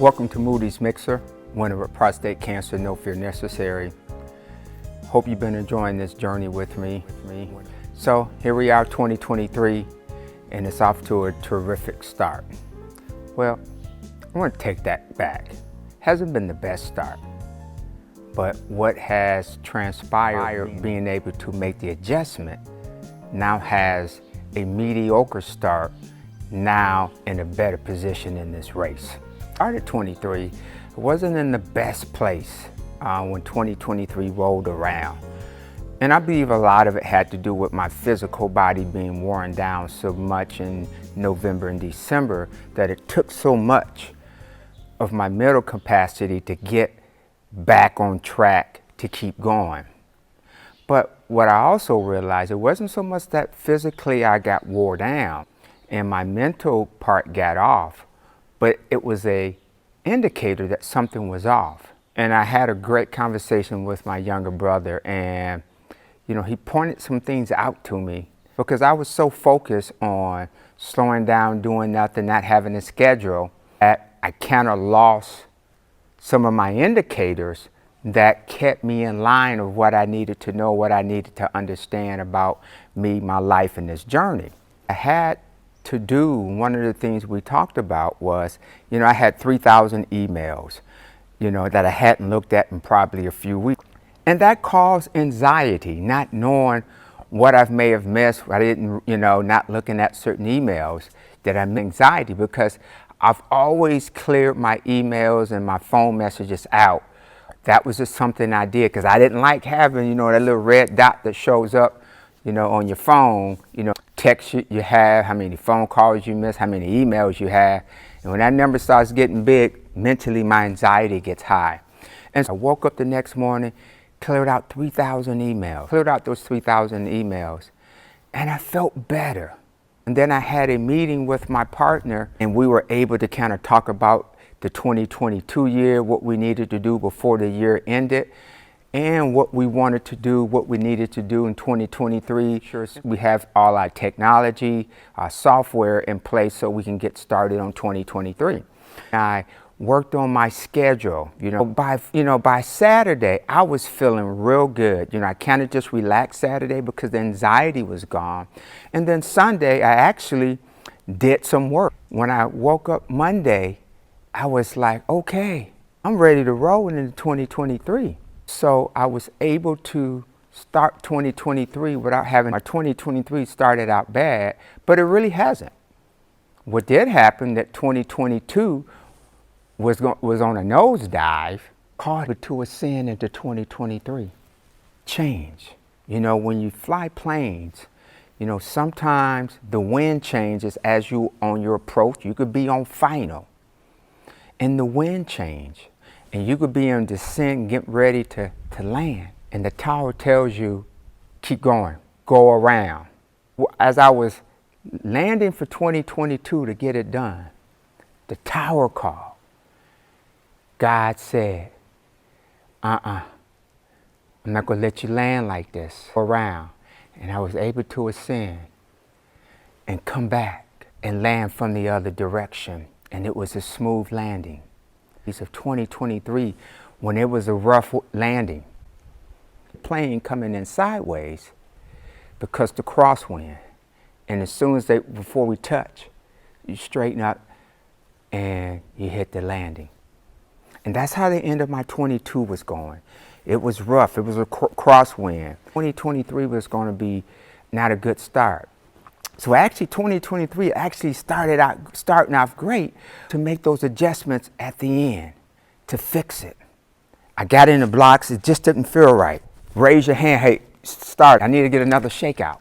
Welcome to Moody's Mixer, winner with prostate cancer, no fear necessary. Hope you've been enjoying this journey with me. So here we are, 2023, and it's off to a terrific start. Well, I want to take that back. Hasn't been the best start, but what has transpired, being able to make the adjustment, now has a mediocre start, now in a better position in this race. Started 23, I wasn't in the best place when 2023 rolled around. And I believe a lot of it had to do with my physical body being worn down so much in November and December that it took so much of my mental capacity to get back on track to keep going. But what I also realized, it wasn't so much that physically I got wore down and my mental part got off, but it was a indicator that something was off. And I had a great conversation with my younger brother, and he pointed some things out to me because I was so focused on slowing down, doing nothing, not having a schedule, that I kind of lost some of my indicators that kept me in line of what I needed to know, what I needed to understand about me, my life, and this journey. I had to do, one of the things we talked about was, I had 3,000 emails, that I hadn't looked at in probably a few weeks. And that caused anxiety, not knowing what I may have missed. I didn't, not looking at certain emails, that I missed anxiety because I've always cleared my emails and my phone messages out. That was just something I did because I didn't like having, that little red dot that shows up, on your phone, text you have, how many phone calls you miss, how many emails you have. And when that number starts getting big, mentally my anxiety gets high. And so I woke up the next morning, cleared out 3,000 emails, cleared out those 3,000 emails, and I felt better. And then I had a meeting with my partner, and we were able to kind of talk about the 2022 year, what we needed to do before the year ended, and what we wanted to do, what we needed to do in 2023. Sure, we have all our technology, our software in place so we can get started on 2023. I worked on my schedule. By Saturday, I was feeling real good. I kind of just relaxed Saturday because the anxiety was gone. And then Sunday, I actually did some work. When I woke up Monday, I was like, okay, I'm ready to roll into 2023. So I was able to start 2023 without having my 2023 started out bad, but it really hasn't. What did happen that 2022 was on a nosedive, caused it to ascend into 2023. Change. When you fly planes, sometimes the wind changes as you on your approach. You could be on final, and the wind change. And you could be in descent, get ready to land. And the tower tells you, keep going, go around. As I was landing for 2022 to get it done, the tower called. God said, I'm not gonna let you land like this, around. And I was able to ascend and come back and land from the other direction. And it was a smooth landing. Of 2023, when it was a rough landing, the plane coming in sideways because the crosswind, and as soon as before we touch, you straighten up and you hit the landing. And that's how the end of my 22 was going. It was rough. It was a crosswind. 2023 was going to be not a good start. So actually 2023 actually starting off great to make those adjustments at the end, to fix it. I got in the blocks, it just didn't feel right. Raise your hand, hey, start. I need to get another shakeout.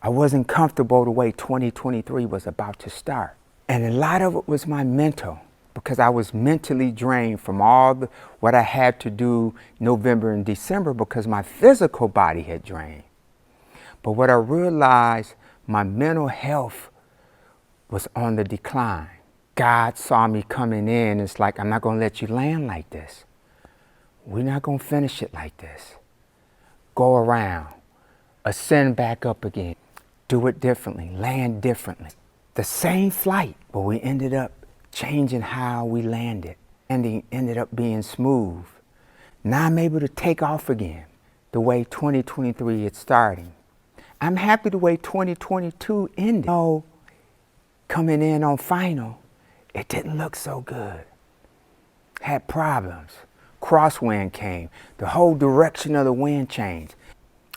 I wasn't comfortable the way 2023 was about to start. And a lot of it was my mental, because I was mentally drained from all what I had to do November and December because my physical body had drained. But what I realized, my mental health was on the decline. God saw me coming in. It's like, I'm not going to let you land like this. We're not going to finish it like this. Go around, ascend back up again, do it differently, land differently. The same flight, but we ended up changing how we landed. landing ended up being smooth. Now I'm able to take off again the way 2023 is starting. I'm happy the way 2022 ended. Oh, coming in on final, it didn't look so good. Had problems. Crosswind came. The whole direction of the wind changed.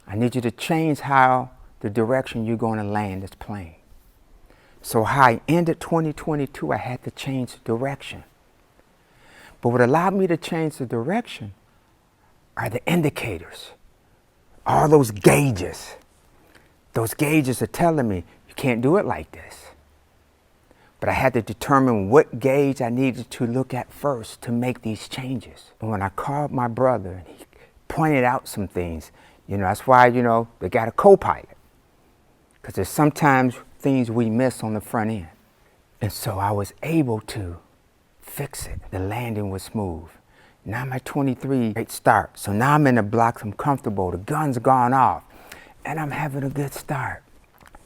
I need you to change how the direction you're going to land this plane. So how I ended 2022, I had to change the direction. But what allowed me to change the direction are the indicators. All those gauges. Those gauges are telling me, you can't do it like this. But I had to determine what gauge I needed to look at first to make these changes. And when I called my brother, he pointed out some things. That's why, they got a co-pilot. Because there's sometimes things we miss on the front end. And so I was able to fix it. The landing was smooth. Now my 23, great start. So now I'm in the blocks, I'm comfortable. The gun's gone off. And I'm having a good start.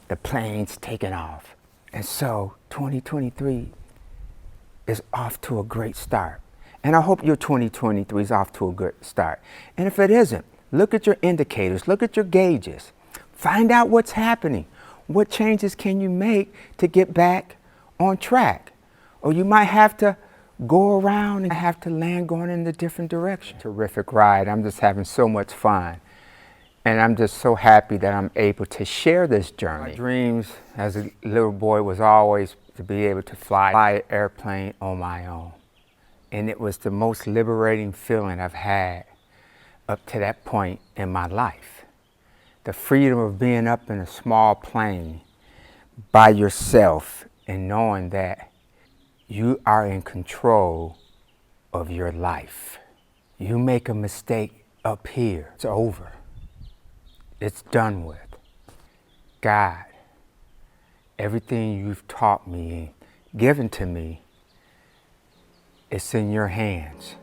The plane's taking off. And so 2023 is off to a great start. And I hope your 2023 is off to a good start. And if it isn't, look at your indicators, look at your gauges. Find out what's happening. What changes can you make to get back on track? Or you might have to go around and have to land going in a different direction. Terrific ride. I'm just having so much fun. And I'm just so happy that I'm able to share this journey. My dreams as a little boy was always to be able to fly an airplane on my own. And it was the most liberating feeling I've had up to that point in my life. The freedom of being up in a small plane by yourself and knowing that you are in control of your life. You make a mistake up here, it's over. It's done with. God, everything you've taught me and given to me, it's in your hands.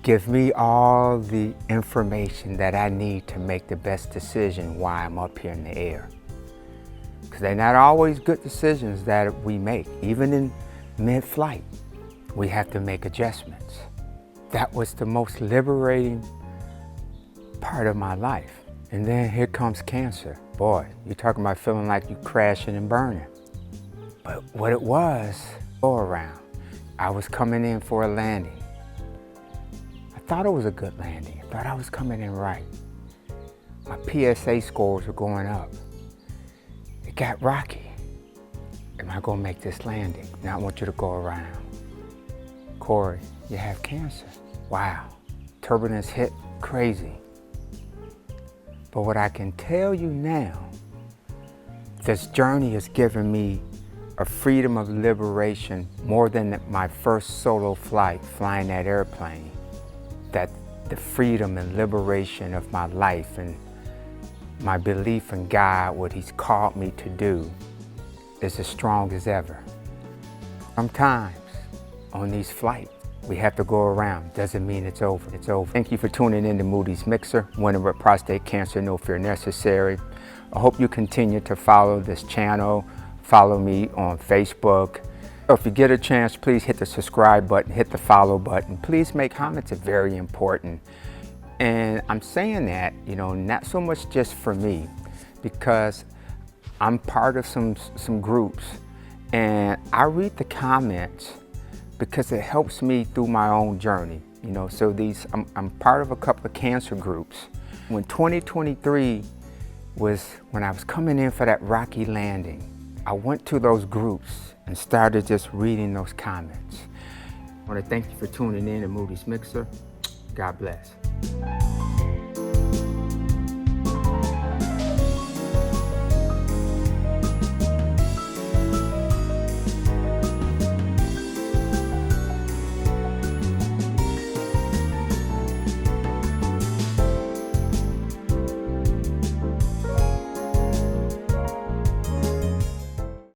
Give me all the information that I need to make the best decision while I'm up here in the air. Because they're not always good decisions that we make. Even in mid-flight, we have to make adjustments. That was the most liberating part of my life. And then here comes cancer. Boy, you're talking about feeling like you're crashing and burning. But what it was, go around. I was coming in for a landing. I thought it was a good landing. I thought I was coming in right. My PSA scores were going up. It got rocky. Am I gonna make this landing? Now I want you to go around. Corey, you have cancer. Wow, turbulence hit crazy. But what I can tell you now, this journey has given me a freedom of liberation more than my first solo flight, flying that airplane. That the freedom and liberation of my life and my belief in God, what He's called me to do, is as strong as ever. Sometimes on these flights, we have to go around. Doesn't mean it's over. It's over. Thank you for tuning in to Moody's Mixer, winning with prostate cancer, no fear necessary. I hope you continue to follow this channel. Follow me on Facebook. If you get a chance, please hit the subscribe button, hit the follow button. Please make comments, it's very important. And I'm saying that, not so much just for me, because I'm part of some groups and I read the comments because it helps me through my own journey. So I'm part of a couple of cancer groups. When 2023 was when I was coming in for that rocky landing, I went to those groups and started just reading those comments. I want to thank you for tuning in to Moody's Mixer. God bless.